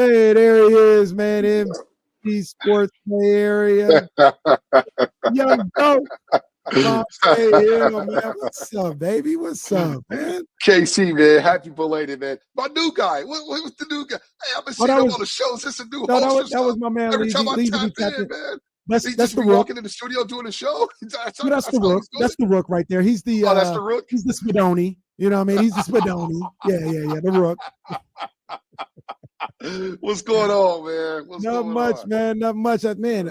Hey, there he is, man. NBC Sports Bay Area. Young Goat. Bonta, man. What's up, baby? What's up, man? KC, man, happy belated, man. My new guy. What's the new guy? Hey, I've been seeing him on the shows. This is a new host or that was something. my man Every time Leezy. I Leezy tap be tapped in, in. man, he That's just the be Rook. walking in the studio doing a show. That's That's the Rook. That's the Rook right there. He's the that's the Rook. he's the Spadoni. You know what I mean? He's the Spadoni. Yeah. The Rook. What's going on, man? What's Not going much, on? man. Not much. Man,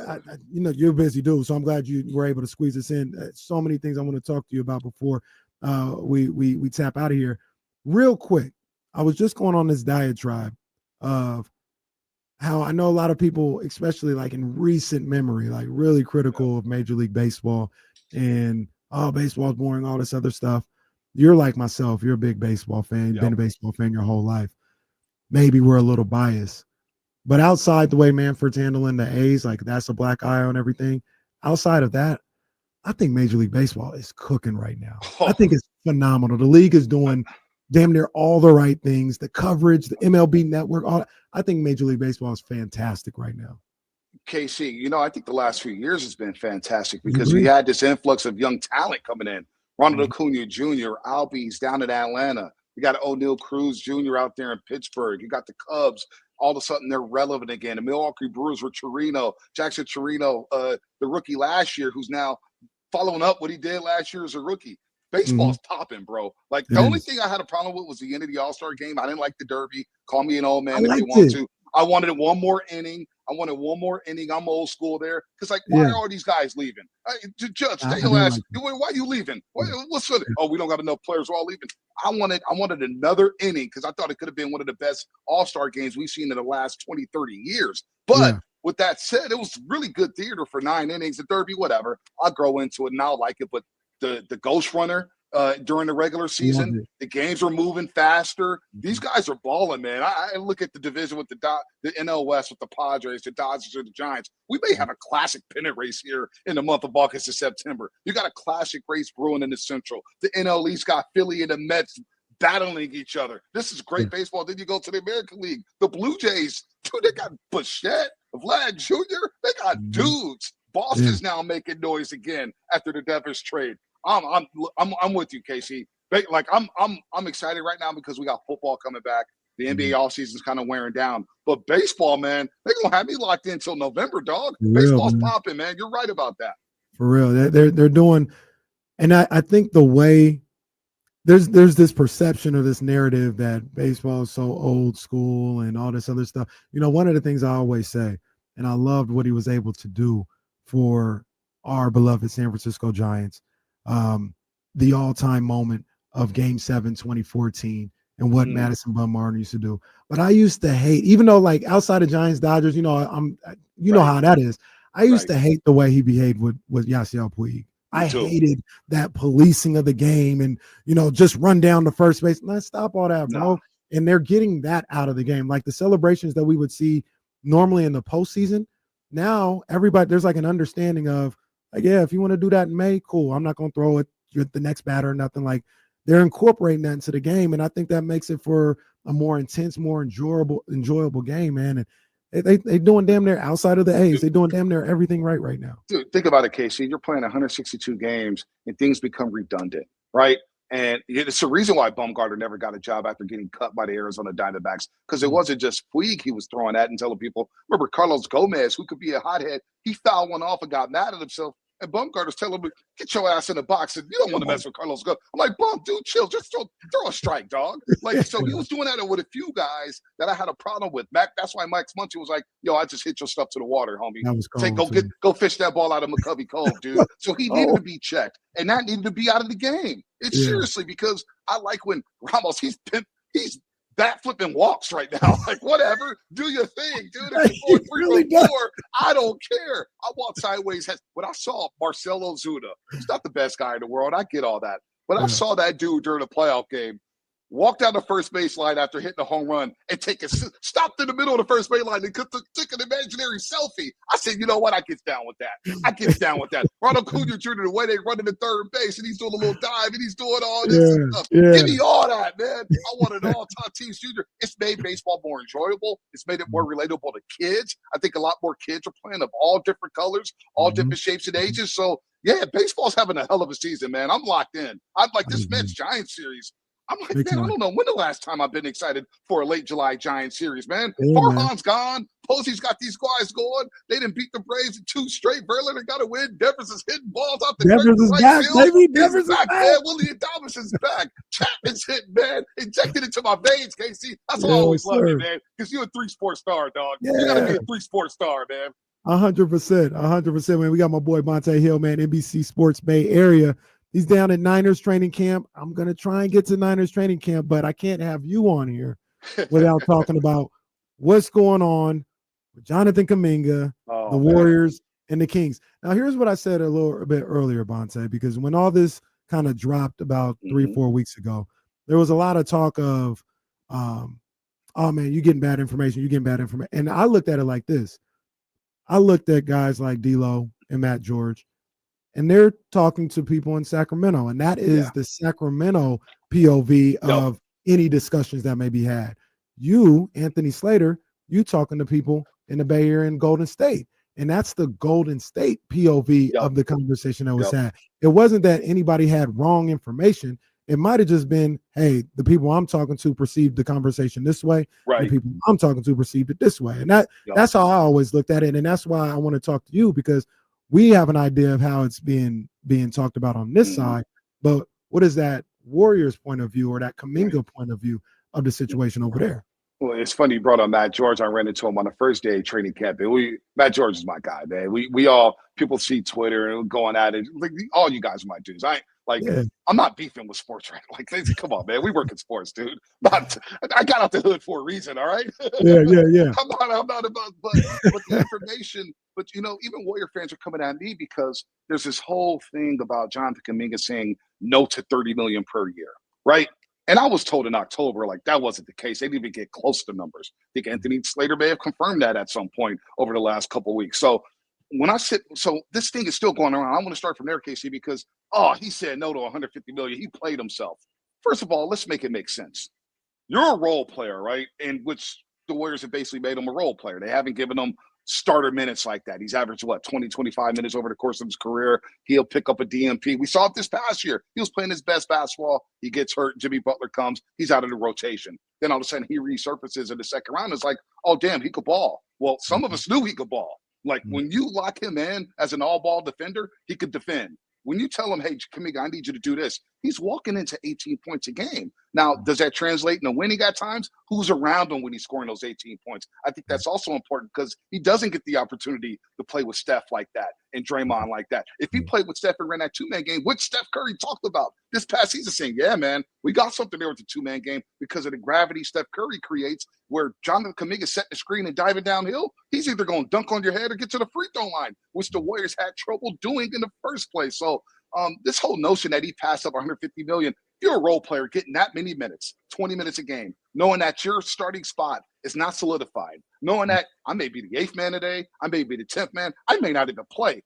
you're a busy dude, so I'm glad you were able to squeeze us in. So many things I want to talk to you about before we tap out of here. Real quick, I was just going on this diatribe of how I know a lot of people, especially like in recent memory, like really critical of Major League Baseball and baseball's boring, all this other stuff. You're like myself. You're a big baseball fan. You've been a baseball fan your whole life. Maybe we're a little biased. But outside the way Manfred's handling the A's, like that's a black eye on everything. Outside of that, I think Major League Baseball is cooking right now. I think it's phenomenal. The league is doing damn near all the right things. The coverage, the MLB network, I think Major League Baseball is fantastic right now. KC, I think the last few years has been fantastic because we had this influx of young talent coming in. Ronald Acuna Jr., Albies down in Atlanta. You got O'Neal Cruz Jr. out there in Pittsburgh. You got the Cubs. All of a sudden, they're relevant again. The Milwaukee Brewers with Jackson Chirino, the rookie last year, who's now following up what he did last year as a rookie. Baseball's popping, bro. Like, the only thing I had a problem with was the end of the All-Star game. I didn't like the Derby. Call me an old man if you want to. I wanted one more inning. I'm old school there. Because, like, why are these guys leaving? Judge, stay your ass. Why are you leaving? What's with it? Oh, we don't got enough players. We're all leaving. I wanted another inning because I thought it could have been one of the best All-Star games we've seen in the last 20, 30 years. But with that said, it was really good theater for 9 innings. The Derby, whatever. I'll grow into it and I'll like it. But the Ghost Runner during the regular season, the games are moving faster. These guys are balling, man. I look at the division with the NL West with the Padres, the Dodgers, or the Giants. We may have a classic pennant race here in the month of August and September. You got a classic race brewing in the Central. The NL East got Philly and the Mets battling each other. This is great baseball. Then you go to the American League. The Blue Jays, dude, they got Bichette, Vlad Jr. They got dudes. Boston's now making noise again after the Devers trade. I'm with you, Casey. Like I'm excited right now because we got football coming back. The NBA offseason is kind of wearing down, but baseball, man, they're gonna have me locked in until November, dog. Baseball's popping, man. You're right about that. For real, they're doing, and I think the way there's this perception or this narrative that baseball is so old school and all this other stuff. One of the things I always say, and I loved what he was able to do for our beloved San Francisco Giants. The all-time moment of Game 7, 2014, and what Madison Bumgarner used to do. But I used to hate, even though like outside of Giants, Dodgers, know how that is. I used to hate the way he behaved with Yasiel Puig. I hated that policing of the game and, just run down to first base. Let's stop all that, bro. And they're getting that out of the game. Like the celebrations that we would see normally in the postseason. Now everybody, there's like an understanding of, like, if you want to do that in May, cool. I'm not going to throw it at the next batter or nothing. Like, they're incorporating that into the game, and I think that makes it for a more intense, more enjoyable game, man. And they doing damn near outside of the A's. They're doing damn near everything right now. Dude, think about it, Casey. You're playing 162 games, and things become redundant, right? And it's the reason why Bumgarner never got a job after getting cut by the Arizona Diamondbacks, because it wasn't just Puig he was throwing at and telling people. Remember Carlos Gomez, who could be a hothead, he fouled one off and got mad at himself. And Bumgarner's telling him, get your ass in the box. And you don't want to mess with Carlos Gomez. I'm like, Bum, dude, chill. Just throw a strike, dog. Like, so he was doing that with a few guys that I had a problem with. That's why Mike Muncy was like, yo, I just hit your stuff to the water, homie. That was cold, go fish that ball out of McCovey Cove, dude. So he needed to be checked. And that needed to be out of the game. It's seriously, because I like when Ramos, he's bat flipping walks right now. Like, whatever, do your thing, dude. If you're going 3 really or 4, I don't care. I walk sideways. When I saw Marcelo Zuna, he's not the best guy in the world. I get all that. But I saw that dude during a playoff game walk down the first baseline after hitting a home run and stopped in the middle of the first baseline and took an imaginary selfie. I said, you know what? I get down with that. Ronald Acuña Jr., the way they run to third base and he's doing a little dive and he's doing all this and stuff. Give me all that, man. I want it all. Tatis Jr. It's made baseball more enjoyable. It's made it more relatable to kids. I think a lot more kids are playing of all different colors, all different shapes and ages. So, yeah, baseball's having a hell of a season, man. I'm locked in. I'm like this Mets-Giants series. I'm like, man, I don't know when the last time I've been excited for a late July Giants series, man. Farhan's gone. Posey's got these guys going. They didn't beat the Braves in 2 straight. Verlander got to win. Devers is hitting balls out the Devers is back, baby. Devers is back. Man. Willie Adames is back. Chapman's hitting, man. Injected into my veins, KC. That's why I always love you, man. Because you're a 3-sport star, dog. You got to be a 3-sport star, man. 100%, man. We got my boy Bonta Hill, man, NBC Sports Bay Area. He's down at Niners training camp. I'm going to try and get to Niners training camp, but I can't have you on here without talking about what's going on with Jonathan Kuminga, the Warriors, and the Kings. Now, here's what I said a little bit earlier, Bonta, because when all this kind of dropped about 3-4 weeks ago, there was a lot of talk of, oh, man, you're getting bad information. And I looked at it like this. I looked at guys like D'Lo and Matt George, and they're talking to people in Sacramento, and that is the Sacramento POV of any discussions that may be had. You, Anthony Slater, you talking to people in the Bay Area and Golden State, and that's the Golden State POV of the conversation that was had. It wasn't that anybody had wrong information. It might have just been, hey, the people I'm talking to perceived the conversation this way. Right. The people I'm talking to perceived it this way. And that's how I always looked at it. And that's why I want to talk to you, because we have an idea of how it's being talked about on this side. But what is that Warriors point of view or that Kaminga point of view of the situation over there? Well, it's funny you brought up Matt George. I ran into him on the first day of training camp. Matt George is my guy, man. We all, people see Twitter and going at it. Like, all you guys are my dudes. I'm not beefing with sports, right? Like, come on, man. We work in sports, dude. I got out the hood for a reason, all right? Yeah. I'm not about, but the information. But, even Warrior fans are coming at me because there's this whole thing about Jonathan Kaminga saying no to $30 million per year, right? And I was told in October, like, that wasn't the case. They didn't even get close to numbers. I think Anthony Slater may have confirmed that at some point over the last couple of weeks. So this thing is still going around. I want to start from there, KC, because, he said no to $150 million. He played himself. First of all, let's make it make sense. You're a role player, right? In which the Warriors have basically made him a role player. They haven't given him starter minutes like that. He's averaged, 25 minutes over the course of his career. He'll pick up a DMP. We saw it this past year. He was playing his best basketball. He gets hurt. Jimmy Butler comes. He's out of the rotation. Then all of a sudden he resurfaces in the second round. It's like, oh, damn, he could ball. Well, some of us knew he could ball. Like, when you lock him in as an all-ball defender, he could defend. When you tell him, hey, Kaminga, I need you to do this, he's walking into 18 points a game. Now, does that translate into winning at times? Who's around him when he's scoring those 18 points? I think that's also important because he doesn't get the opportunity to play with Steph like that and Draymond like that. If he played with Steph and ran that two-man game, which Steph Curry talked about this past season, saying, yeah, man, we got something there with the two-man game because of the gravity Steph Curry creates where Jonathan Kaminga setting the screen and diving downhill. He's either going to dunk on your head or get to the free throw line, which the Warriors had trouble doing in the first place. So this whole notion that he passed up $150 million, if you're a role player getting that many minutes, 20 minutes a game, knowing that your starting spot is not solidified, knowing that I may be the 8th man today, I may be the 10th man, I may not even play.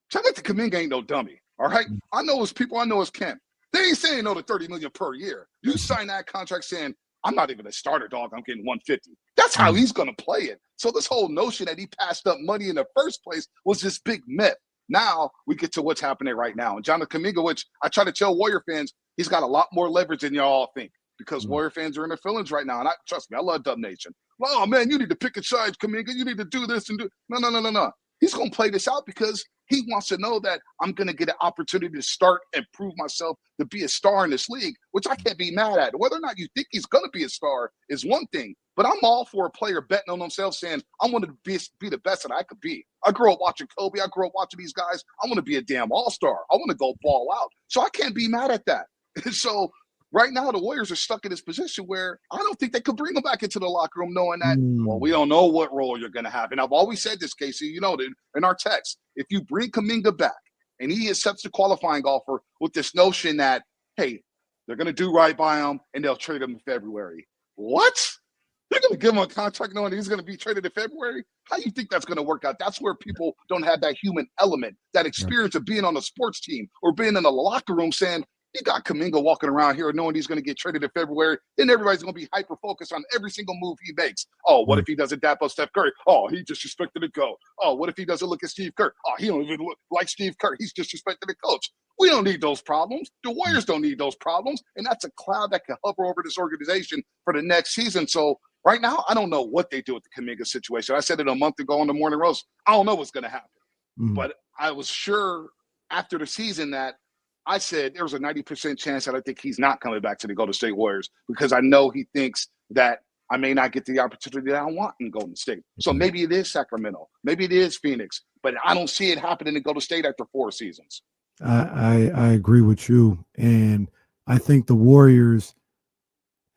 Jonathan Kaminga ain't no dummy, all right? I know his people, I know his camp. They ain't saying no to $30 million per year. You sign that contract saying, I'm not even a starter, dog. I'm getting 150. That's how he's going to play it. So this whole notion that he passed up money in the first place was this big myth. Now we get to what's happening right now. And Jonathan Kaminga, which I try to tell Warrior fans, he's got a lot more leverage than y'all think because Warrior fans are in their feelings right now. And trust me, I love Dub Nation. Oh, man, you need to pick a side, Kaminga. You need to do this and do. No. He's going to play this out because he wants to know that I'm going to get an opportunity to start and prove myself to be a star in this league, which I can't be mad at. Whether or not you think he's going to be a star is one thing, but I'm all for a player betting on themselves saying, I want to be the best that I could be. I grew up watching Kobe. I grew up watching these guys. I want to be a damn all-star. I want to go ball out. So I can't be mad at that. So right now, the Warriors are stuck in this position where I don't think they could bring him back into the locker room knowing that, well, we don't know what role you're going to have. And I've always said this, Casey, you know, in our text, if you bring Kaminga back and he accepts the qualifying offer with this notion that, hey, They're going to do right by him, and they'll trade him in February. What? They're going to give him a contract knowing he's going to be traded in February? How do you think that's going to work out? That's where people don't have that human element, that experience of being on a sports team or being in a locker room saying, you got Kuminga walking around here knowing he's going to get traded in February. Then everybody's going to be hyper-focused on every single move he makes. Oh, what if he doesn't dap up Steph Curry? Oh, he disrespected the GOAT. Oh, what if he doesn't look at Steve Kerr? Oh, he don't even look like Steve Kerr. He's disrespecting the coach. We don't need those problems. The Warriors don't need those problems. And that's a cloud that can hover over this organization for the next season. So right now, I don't know what they do with the Kaminga situation. I said it a month ago on the Morning Roast. I don't know what's going to happen. But I was sure after the season that I said there was a 90% chance that I think he's not coming back to the Golden State Warriors because I know he thinks that I may not get the opportunity that I want in Golden State. So maybe it is Sacramento. Maybe it is Phoenix. But I don't see it happening in Golden State after 4 seasons. I agree with you. And I think the Warriors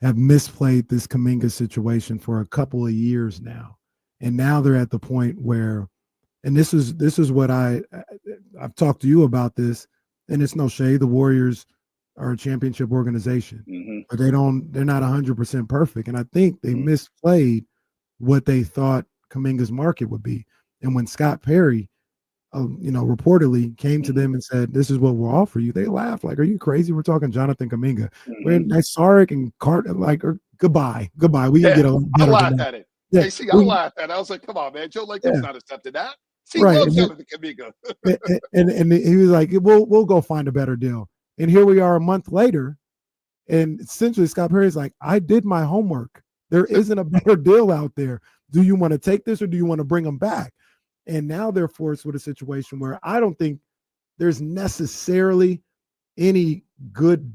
have misplayed this Kuminga situation for a couple of years now. And now they're at the point where, and this is what I've talked to you about this, and it's no shade. The Warriors are a championship organization, but they're not 100% perfect. And I think they misplayed what they thought Kuminga's market would be. And when Scott Perry, reportedly came to them and said, this is what we'll offer you, they laughed like, are you crazy? We're talking Jonathan Kuminga. When Sarek and Carter, like, goodbye. We can get a I better laughed at it. Yeah. See, I laughed at it. I was like, come on, man. Joe Lakers not accepting that. See, right. Jonathan Kuminga. and he was like, we'll go find a better deal. And here we are a month later, and essentially Scott Perry's like, I did my homework. There isn't a better deal out there. Do you want to take this or do you want to bring them back? And now they're forced with a situation where I don't think there's necessarily any good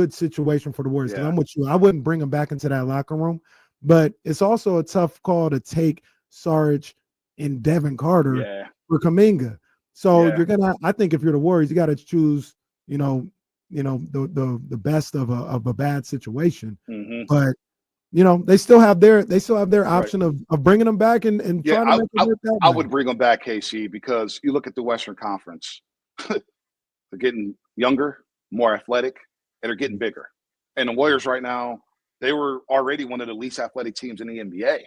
situation for the Warriors. I'm with you. I wouldn't bring them back into that locker room, but it's also a tough call to take Sarge and Devin Carter for Kaminga. So you're gonna. I think if you're the Warriors, you got to choose. The best of a bad situation. But they still have their option of bringing them back and trying to make it work out. I would bring them back, KC, because you look at the Western Conference. They're getting younger, more athletic, and they're getting bigger. And the Warriors right now, they were already one of the least athletic teams in the NBA.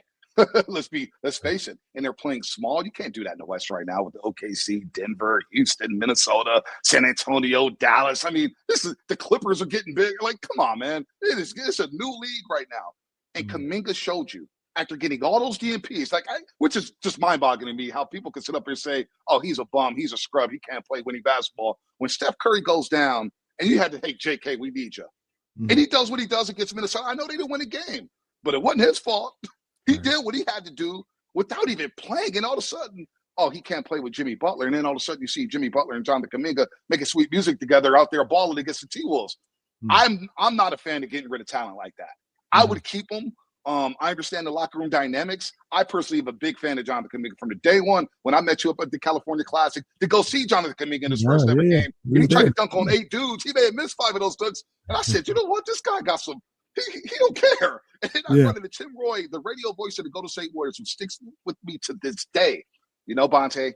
Let's face it. And they're playing small. You can't do that in the West right now with the OKC, Denver, Houston, Minnesota, San Antonio, Dallas. I mean, the Clippers are getting big. Like, come on, man. It's a new league right now. And Kuminga showed you after getting all those DNPs, which is just mind-boggling to me, how people can sit up here and say, oh, he's a bum, he's a scrub, he can't play winning basketball. When Steph Curry goes down, and you had to, hey, JK, we need you. And he does what he does against Minnesota. I know they didn't win a game, but it wasn't his fault. He did what he had to do without even playing. And all of a sudden, oh, he can't play with Jimmy Butler. And then all of a sudden you see Jimmy Butler and Jonathan Kuminga making sweet music together out there balling against the T-Wolves. I'm not a fan of getting rid of talent like that. I would keep them. I understand the locker room dynamics. I personally am a big fan of Jonathan Kuminga from the day one when I met you up at the California Classic to go see Jonathan Kuminga in his first ever game. And he tried to dunk on 8 dudes. He may have missed 5 of those dunks. And I said, you know what? This guy got some he don't care. And then I run into Tim Roy, the radio voice of the Golden State Warriors, who sticks with me to this day. Bonta,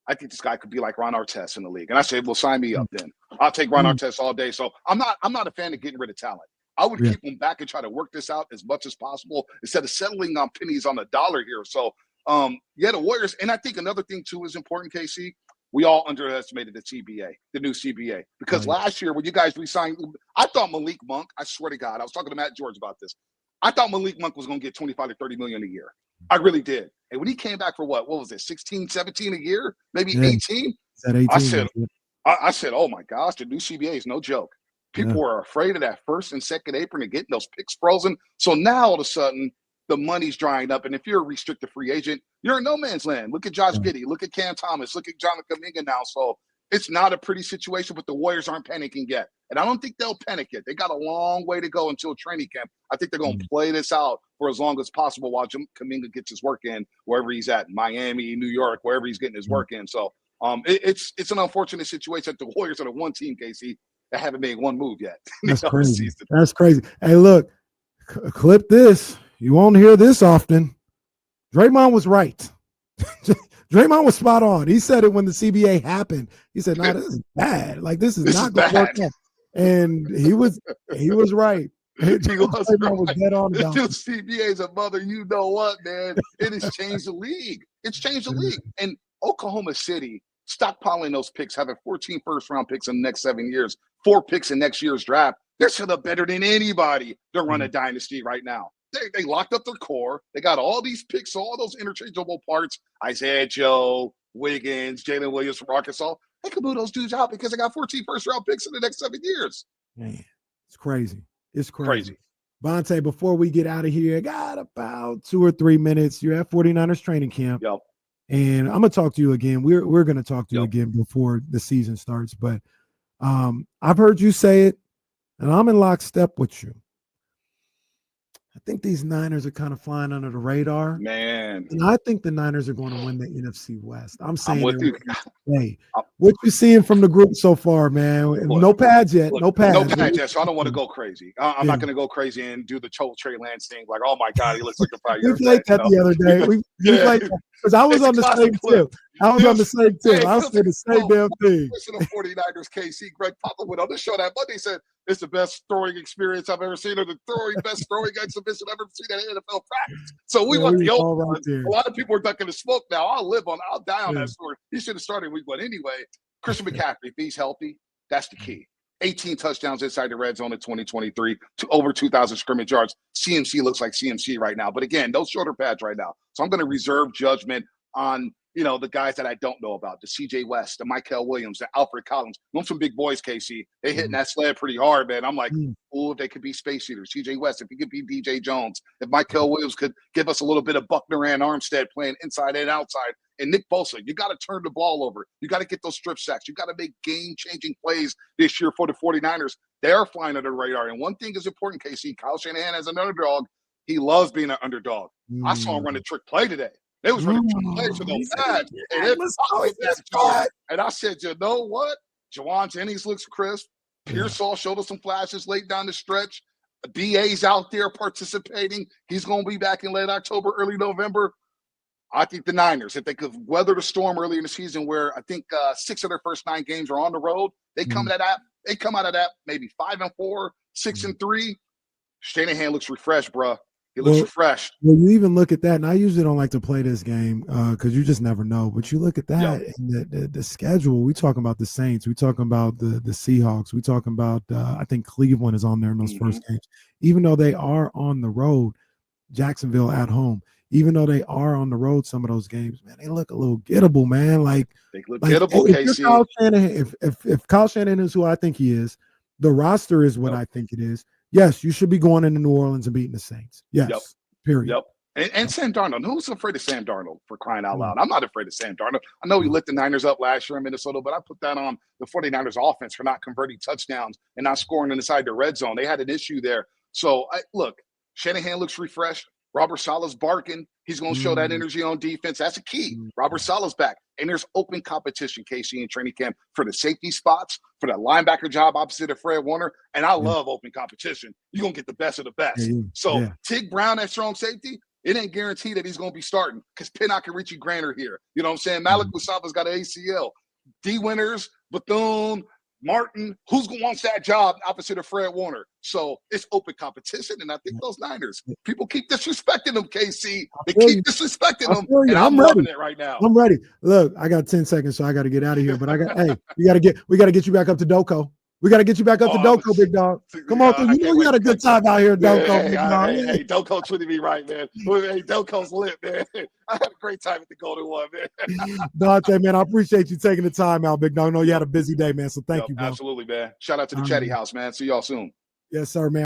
I think this guy could be like Ron Artest in the league. And I said, well, sign me up then. I'll take Ron Artest all day. So I'm not a fan of getting rid of talent. I would keep them back and try to work this out as much as possible instead of settling on pennies on the dollar here. So, the Warriors. And I think another thing, too, is important, KC. We all underestimated the CBA, the new CBA, because last year when you guys re-signed, I thought Malik Monk, I swear to God, I was talking to Matt George about this. I thought Malik Monk was going to get 25 to 30 million a year. I really did. And when he came back for what was it, 16, 17 a year, maybe 18? That 18? I said, oh my gosh, the new CBA is no joke. People were afraid of that first and second apron and getting those picks frozen. So now all of a sudden, the money's drying up. And if you're a restricted free agent, you're in no man's land. Look at Josh Giddey. Look at Cam Thomas. Look at Jonathan Kaminga now. So it's not a pretty situation, but the Warriors aren't panicking yet. And I don't think they'll panic yet. They got a long way to go until training camp. I think they're going to play this out for as long as possible while Kaminga gets his work in wherever he's at, Miami, New York, wherever he's getting his work in. So it's an unfortunate situation that the Warriors are the one team, Casey, that haven't made one move yet. That's crazy. That's crazy. Hey, look, clip this. You won't hear this often. Draymond was right. Draymond was spot on. He said it when the CBA happened. He said, no, this is bad. Like, this is not going to work out. And he was right. He was Was right. dead on The about new it. CBA is a mother. You know what, man? It has changed the league. It's changed the league. And Oklahoma City stockpiling those picks, having 14 first-round picks in the next 7 years, 4 picks in next year's draft. They're set up better than anybody to run a dynasty right now. They locked up their core. They got all these picks, all those interchangeable parts. Isaiah Joe, Wiggins, Jalen Williams from Arkansas. They could move those dudes out because they got 14 first-round picks in the next 7 years. Man, it's crazy. It's crazy. Bonta, before we get out of here, I got about 2 or 3 minutes. You're at 49ers training camp. Yep. And I'm going to talk to you again. We're going to talk to you again before the season starts. But I've heard you say it, and I'm in lockstep with you. I think these Niners are kind of flying under the radar. Man. And I think the Niners are going to win the NFC West. I'm saying with you. Hey, what you seeing from the group so far, man? No pads yet. No pads yet. So I don't want to go crazy. I'm not going to go crazy and do the Trey Lance thing. Like, oh my God, he looks like a 5 year We played that the other day. We played that because I was on the same tip. I was on the same tip. I was saying the same damn thing. Listen to 49ers KC. Greg Papa went on the show that Monday. Said it's the best throwing experience I've ever seen, or the best throwing exhibition I've ever seen at NFL practice. So we went the old one. A lot of people are ducking the smoke now. I'll die on that story. He should have started week 1 anyway. Christian McCaffrey, if he's healthy, that's the key. 18 touchdowns inside the red zone in 2023, to over 2,000 scrimmage yards. CMC looks like CMC right now. But again, those shoulder pads right now. So I'm going to reserve judgment on, the guys that I don't know about, the CJ West, the Michael Williams, the Alfred Collins. Those some big boys, KC. They hitting that sled pretty hard, man. I'm like, oh, if they could be space eaters. CJ West, if he could be DJ Jones, if Michael Williams could give us a little bit of Buckner and Armstead playing inside and outside. And Nick Bosa, you got to turn the ball over. You got to get those strip sacks. You got to make game-changing plays this year for the 49ers. They're flying under the radar. And one thing is important, KC. Kyle Shanahan as an underdog. He loves being an underdog. I saw him run a trick play today. They was running trick plays for those pads. And I said, you know what? Jawan Jennings looks crisp. Pearsall showed us some flashes late down the stretch. BA's out there participating. He's going to be back in late October, early November. I think the Niners, if they could weather the storm early in the season where I think 6 of their first 9 games are on the road, they come out of that maybe 5-4, 6-3. Shanahan looks refreshed, bro. He looks refreshed. Well, you even look at that, and I usually don't like to play this game because you just never know. But you look at that, and the schedule. We talking about the Saints. We talking about the Seahawks. We talking about I think Cleveland is on there in those first games. Even though they are on the road, Jacksonville at home. Even though they are on the road, some of those games, man, they look a little gettable, man. Like they look gettable, KC. If Kyle Shanahan is who I think he is, the roster is what I think it is. Yes, you should be going into New Orleans and beating the Saints. Yes, period. And Sam Darnold. Who's afraid of Sam Darnold, for crying out loud? I'm not afraid of Sam Darnold. I know he lit the Niners up last year in Minnesota, but I put that on the 49ers offense for not converting touchdowns and not scoring inside the red zone. They had an issue there. So, look, Shanahan looks refreshed. Robert Saleh's barking. He's going to show that energy on defense. That's a key. Robert Saleh's back. And there's open competition, KC, in training camp for the safety spots, for that linebacker job opposite of Fred Warner. And I love open competition. You're going to get the best of the best. Tig Brown at strong safety, it ain't guaranteed that he's going to be starting because Pinnock and Richie Grant are here. You know what I'm saying? Malik Mustafa's got an ACL. D. Winters, Bethune, Martin, who's going to want that job opposite of Fred Warner? So it's open competition, and I think those Niners, people keep disrespecting them, KC. They keep disrespecting them, and I'm loving it right now. I'm ready. Look, I got 10 seconds, so I got to get out of here. But we got to get you back up to Doko. We got to get you back up to Doko, big dog. Come on, you know you had a good time out here, Doko. Hey, Doko treated me right, man. Hey, Doko's lit, man. I had a great time at the Golden One, man. Bonta, man, I appreciate you taking the time out, big dog. I know you had a busy day, man, so thank you, bro. Absolutely, man. Shout out to the Chatty House, man. See y'all soon. Yes, sir, man.